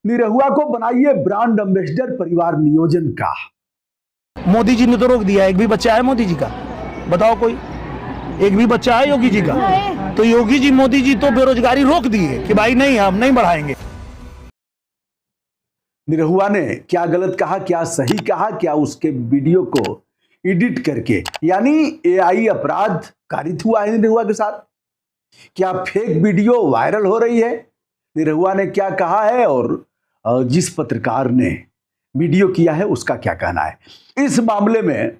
निरहुआ को बनाइए brand ambassador परिवार नियोजन का। मोदी जी ने तो रोक दिया। एक भी बच्चा है मोदी जी का? बताओ कोई एक भी बच्चा है योगी जी का? तो योगी जी मोदी जी तो बेरोजगारी रोक दिए कि भाई नहीं हम नहीं बढ़ाएंगे। निरहुआ ने क्या गलत कहा, क्या सही कहा, क्या उसके वीडियो को एडिट करके यानी एआई अपराध कारित हुआ है निरहुआ के साथ? क्या फेक वीडियो वायरल हो रही है? निरहुआ ने क्या कहा है और जिस पत्रकार ने वीडियो किया है उसका क्या कहना है इस मामले में?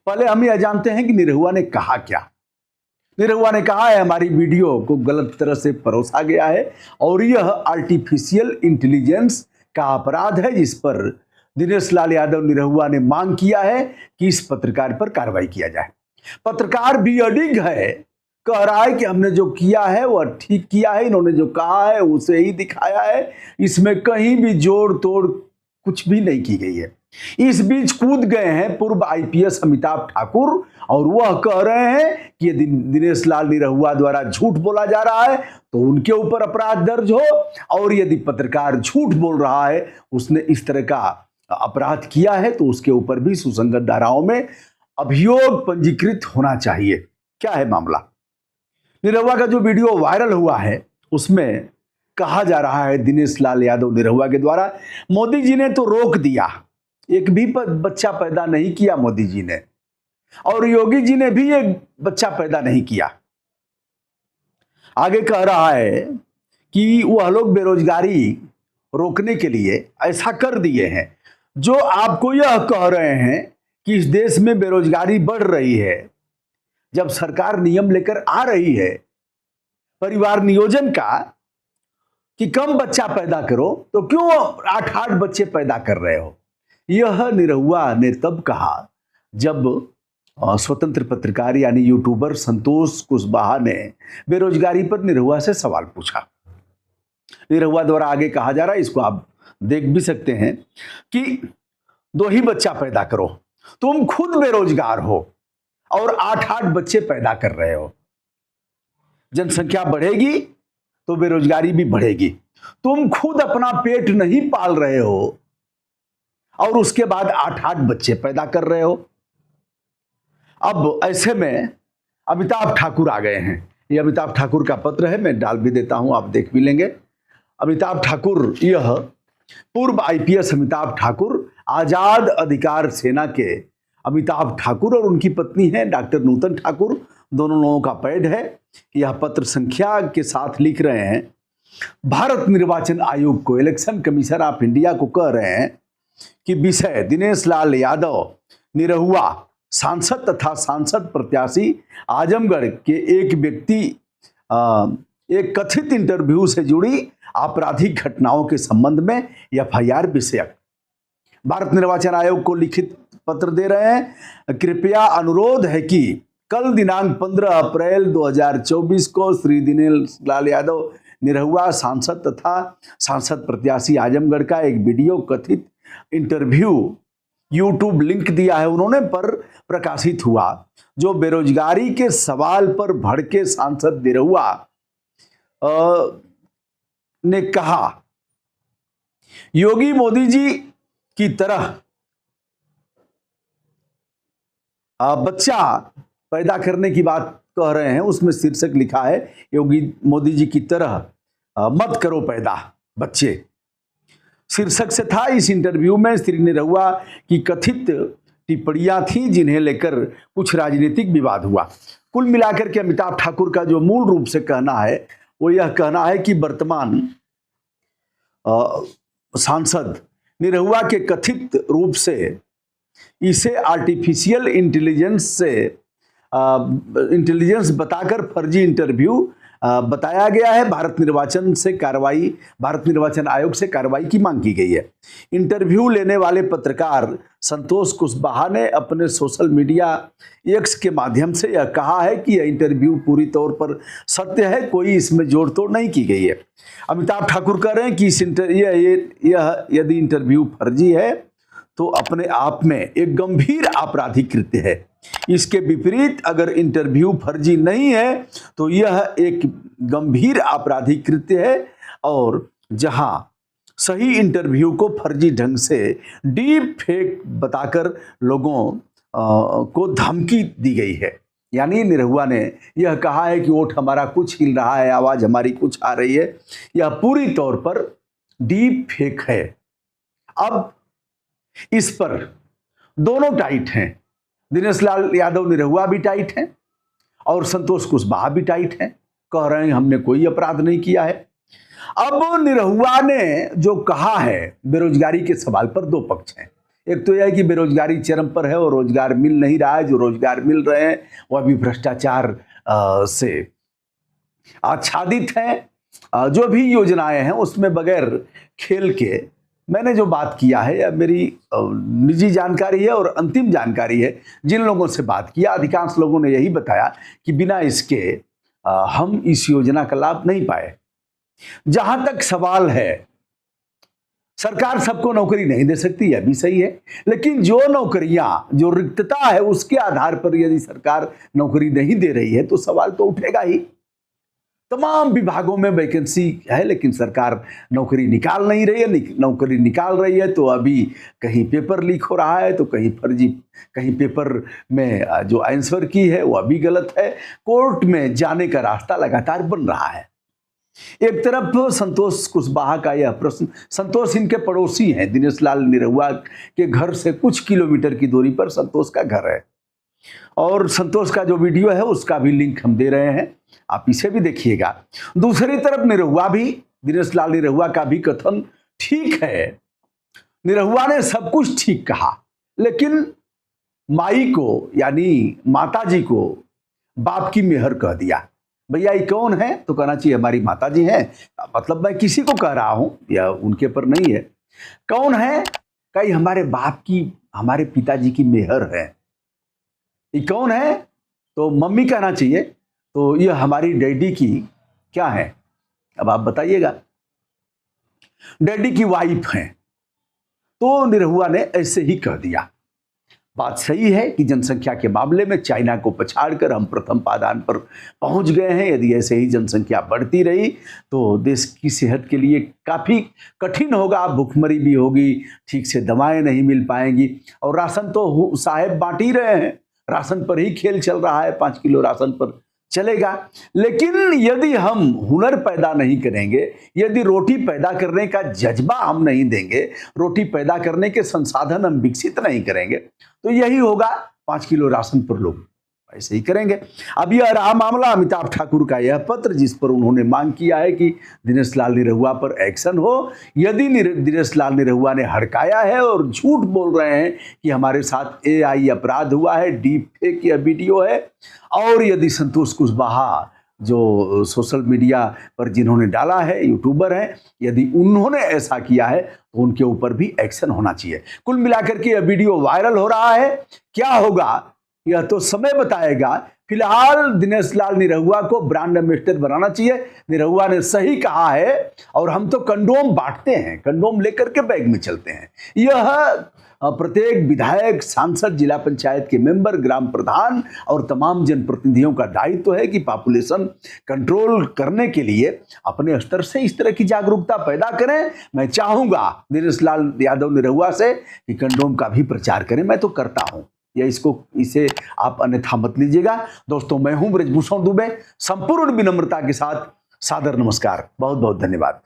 पहले हम यह जानते हैं कि निरहुआ ने कहा क्या। निरहुआ ने कहा है हमारी वीडियो को गलत तरह से परोसा गया है और यह आर्टिफिशियल इंटेलिजेंस का अपराध है, जिस पर दिनेश लाल यादव निरहुआ ने मांग किया है कि इस पत्रकार पर कार्रवाई किया जाए। पत्रकार भी अडिग है, कह रहा है कि हमने जो किया है वह ठीक किया है, इन्होंने जो कहा है उसे ही दिखाया है, इसमें कहीं भी जोड़ तोड़ कुछ भी नहीं की गई है। इस बीच कूद गए हैं पूर्व आईपीएस अमिताभ ठाकुर और वह कह रहे हैं कि यदि दिनेश लाल निरहुआ द्वारा झूठ बोला जा रहा है तो उनके ऊपर अपराध दर्ज हो, और यदि पत्रकार झूठ बोल रहा है, उसने इस तरह का अपराध किया है, तो उसके ऊपर भी सुसंगत धाराओं में अभियोग पंजीकृत होना चाहिए। क्या है मामला? निरहुआ का जो वीडियो वायरल हुआ है उसमें कहा जा रहा है दिनेश लाल यादव निरहुआ के द्वारा मोदी जी ने तो रोक दिया, एक भी बच्चा पैदा नहीं किया मोदी जी ने, और योगी जी ने भी एक बच्चा पैदा नहीं किया। आगे कह रहा है कि वह लोग बेरोजगारी रोकने के लिए ऐसा कर दिए हैं। जो आपको यह कह रहे हैं कि इस देश में बेरोजगारी बढ़ रही है, जब सरकार नियम लेकर आ रही है परिवार नियोजन का कि कम बच्चा पैदा करो, तो क्यों 8-8 बच्चे पैदा कर रहे हो? यह निरहुआ ने तब कहा जब स्वतंत्र पत्रकार यानी यूट्यूबर संतोष कुशवाहा ने बेरोजगारी पर निरहुआ से सवाल पूछा। निरहुआ द्वारा आगे कहा जा रहा है, इसको आप देख भी सकते हैं, कि 2 ही बच्चा पैदा करो, तुम खुद बेरोजगार हो और 8-8 बच्चे पैदा कर रहे हो। जनसंख्या बढ़ेगी तो बेरोजगारी भी बढ़ेगी। तुम खुद अपना पेट नहीं पाल रहे हो और उसके बाद 8-8 बच्चे पैदा कर रहे हो। अब ऐसे में अमिताभ ठाकुर आ गए हैं। ये अमिताभ ठाकुर का पत्र है, मैं डाल भी देता हूं, आप देख भी लेंगे। अमिताभ ठाकुर, यह पूर्व आईपीएस अमिताभ ठाकुर, आजाद अधिकार सेना के अमिताभ ठाकुर और उनकी पत्नी है डॉक्टर नूतन ठाकुर, दोनों लोगों का पैड है। यह पत्र संख्या के साथ लिख रहे हैं, भारत निर्वाचन आयोग को, इलेक्शन कमीशन ऑफ इंडिया को कह रहे हैं कि विषय दिनेश लाल यादव निरहुआ सांसद तथा सांसद प्रत्याशी आजमगढ़ के एक व्यक्ति एक कथित इंटरव्यू से जुड़ी आपराधिक घटनाओं के संबंध में एफआईआर विषयक भारत निर्वाचन आयोग को लिखित पत्र दे रहे हैं। कृपया अनुरोध है कि कल दिनांक 15 अप्रैल 2024 को श्री दिनेश लाल यादव निरहुआ सांसद तथा सांसद प्रत्याशी आजमगढ़ का एक वीडियो कथित इंटरव्यू यूट्यूब लिंक दिया है उन्होंने पर प्रकाशित हुआ, जो बेरोजगारी के सवाल पर भड़के सांसद निरहुआ ने कहा योगी मोदी जी की तरह बच्चा पैदा करने की बात कह रहे हैं। उसमें शीर्षक लिखा है योगी मोदी जी की तरह मत करो पैदा बच्चे, शीर्षक से था। इस इंटरव्यू में श्री निरहुआ की कथित टिप्पणियां थीं जिन्हें लेकर कुछ राजनीतिक विवाद हुआ। कुल मिलाकर के अमिताभ ठाकुर का जो मूल रूप से कहना है वो यह कहना है कि वर्तमान सांसद निरहुआ के कथित रूप से इसे आर्टिफिशियल इंटेलिजेंस बताकर फर्जी इंटरव्यू बताया गया है। भारत निर्वाचन आयोग से कार्रवाई की मांग की गई है। इंटरव्यू लेने वाले पत्रकार संतोष कुशवाहा ने अपने सोशल मीडिया एक्स के माध्यम से यह कहा है कि यह इंटरव्यू पूरी तौर पर सत्य है, कोई इसमें जोड़ तोड़ नहीं की गई है। अमिताभ ठाकुर कह रहे हैं कि यदि इंटरव्यू फर्जी है तो अपने आप में एक गंभीर आपराधिक कृत्य है। इसके विपरीत अगर इंटरव्यू फर्जी नहीं है तो यह एक गंभीर आपराधिक कृत्य है और जहां सही इंटरव्यू को फर्जी ढंग से डीप फेक बताकर लोगों को धमकी दी गई है। यानी निरहुआ ने यह कहा है कि वोट हमारा कुछ हिल रहा है, आवाज हमारी कुछ आ रही है। यह पूरी तौर पर डीप फेक है। अब इस पर दोनों टाइट हैं, दिनेश लाल यादव निरहुआ भी टाइट हैं और संतोष कुशवाहा भी टाइट हैं, कह रहे हैं हमने कोई अपराध नहीं किया है। अब निरहुआ ने जो कहा है बेरोजगारी के सवाल पर दो पक्ष हैं। एक तो यह है कि बेरोजगारी चरम पर है और रोजगार मिल नहीं रहा है, जो रोजगार मिल रहे हैं वह भी भ्रष्टाचार से आच्छादित हैं। जो भी योजनाएं हैं उसमें बगैर खेल के, मैंने जो बात किया है यह मेरी निजी जानकारी है और अंतिम जानकारी है। जिन लोगों से बात किया अधिकांश लोगों ने यही बताया कि बिना इसके हम इस योजना का लाभ नहीं पाए। जहां तक सवाल है, सरकार सबको नौकरी नहीं दे सकती, यह भी सही है, लेकिन जो नौकरियां, जो रिक्तता है उसके आधार पर यदि सरकार नौकरी नहीं दे रही है तो सवाल तो उठेगा ही। तमाम विभागों में वैकेंसी है लेकिन सरकार नौकरी निकाल नहीं रही है। नौकरी निकाल रही है तो अभी कहीं पेपर लीक हो रहा है तो कहीं फर्जी, कहीं पेपर में जो आंसर की है वह भी गलत है। कोर्ट में जाने का रास्ता लगातार बन रहा है। एक तरफ संतोष कुशवाहा का यह प्रश्न, संतोष इनके पड़ोसी हैं, दिनेश लाल निरहुआ के घर से कुछ किलोमीटर की दूरी पर संतोष का घर है और संतोष का जो वीडियो है उसका भी लिंक हम दे रहे हैं, आप इसे भी देखिएगा। दूसरी तरफ निरहुआ भी, दिनेश लाल निरहुआ का भी कथन ठीक है। निरहुआ ने सब कुछ ठीक कहा लेकिन माई को यानी माताजी को बाप की मेहर कह दिया। भैया ये कौन है तो कहना चाहिए हमारी माताजी हैं, मतलब मैं किसी को कह रहा हूं या उनके पर नहीं है। कौन है, कहीं हमारे बाप की, हमारे पिताजी की मेहर है। ये कौन है तो मम्मी कहना चाहिए, तो यह हमारी डैडी की क्या है, अब आप बताइएगा, डैडी की वाइफ है। तो निरहुआ ने ऐसे ही कह दिया। बात सही है कि जनसंख्या के मामले में चाइना को पछाड़कर हम प्रथम पायदान पर पहुंच गए हैं। यदि ऐसे ही जनसंख्या बढ़ती रही तो देश की सेहत के लिए काफ़ी कठिन होगा, भूखमरी भी होगी, ठीक से दवाएं नहीं मिल पाएंगी। और राशन तो साहेब बांट ही रहे हैं, राशन पर ही खेल चल रहा है, 5 किलो राशन पर चलेगा। लेकिन यदि हम हुनर पैदा नहीं करेंगे, यदि रोटी पैदा करने का जज्बा हम नहीं देंगे, रोटी पैदा करने के संसाधन हम विकसित नहीं करेंगे तो यही होगा, 5 किलो राशन पर लोग ऐसे ही करेंगे। अब यह रहा मामला अमिताभ ठाकुर का यह पत्र जिस पर उन्होंने मांग किया है कि दिनेश लाल निरहुआ पर एक्शन हो। यदि दिनेश लाल निरहुआ ने हड़काया है और झूठ बोल रहे हैं कि हमारे साथ AI अपराध हुआ है, डीप फेक यह वीडियो है, और यदि संतोष कुशवाहा जो सोशल मीडिया पर जिन्होंने डाला है, यूट्यूबर हैं, यदि उन्होंने ऐसा किया है तो उनके ऊपर भी एक्शन होना चाहिए। कुल मिलाकर के यह वीडियो वायरल हो रहा है, क्या होगा यह तो समय बताएगा। फिलहाल दिनेश लाल निरहुआ को ब्रांड एम्बेसडर बनाना चाहिए। निरहुआ ने सही कहा है और हम तो कंडोम बांटते हैं, कंडोम लेकर के बैग में चलते हैं। यह प्रत्येक विधायक, सांसद, जिला पंचायत के मेंबर, ग्राम प्रधान और तमाम जनप्रतिनिधियों का दायित्व है कि पॉपुलेशन कंट्रोल करने के लिए अपने स्तर से इस तरह की जागरूकता पैदा करें। मैं चाहूंगा दिनेश लाल यादव निरहुआ से कि कंडोम का भी प्रचार करें, मैं तो करता हूं, या इसे आप अन्यथा मत लीजिएगा। दोस्तों, मैं हूं ब्रजभूषण दुबे, संपूर्ण विनम्रता के साथ सादर नमस्कार, बहुत बहुत धन्यवाद।